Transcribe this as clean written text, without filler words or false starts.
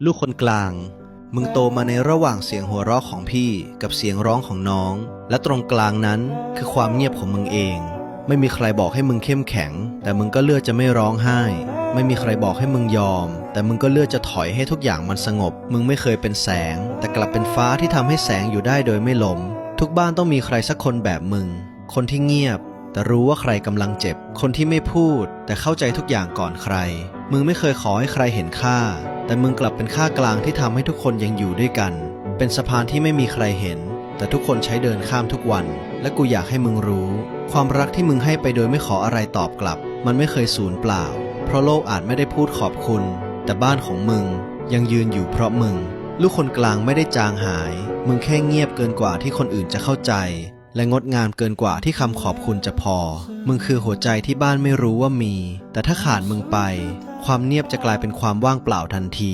ลูกคนกลางมึงโตมาในระหว่างเสียงหัวเราะของพี่กับเสียงร้องของน้องและตรงกลางนั้นคือความเงียบของมึงเองไม่มีใครบอกให้มึงเข้มแข็งแต่มึงก็เลือกจะไม่ร้องไห้ไม่มีใครบอกให้มึงยอมแต่มึงก็เลือกจะถอยให้ทุกอย่างมันสงบมึงไม่เคยเป็นแสงแต่กลับเป็นฟ้าที่ทำให้แสงอยู่ได้โดยไม่ล้มทุกบ้านต้องมีใครสักคนแบบมึงคนที่เงียบแต่รู้ว่าใครกำลังเจ็บคนที่ไม่พูดแต่เข้าใจทุกอย่างก่อนใครมึงไม่เคยขอให้ใครเห็นค่าแต่มึงกลับเป็นค่ากลางที่ทำให้ทุกคนยังอยู่ด้วยกันเป็นสะพานที่ไม่มีใครเห็นแต่ทุกคนใช้เดินข้ามทุกวันและกูอยากให้มึงรู้ความรักที่มึงให้ไปโดยไม่ขออะไรตอบกลับมันไม่เคยสูญเปล่าเพราะโลกอาจไม่ได้พูดขอบคุณแต่บ้านของมึงยังยืนอยู่เพราะมึงลูกคนกลางไม่ได้จางหายมึงแค่เงียบเกินกว่าที่คนอื่นจะเข้าใจและงดงามเกินกว่าที่คำขอบคุณจะพอมึงคือหัวใจที่บ้านไม่รู้ว่ามีแต่ถ้าขาดมึงไปความเงียบจะกลายเป็นความว่างเปล่าทันที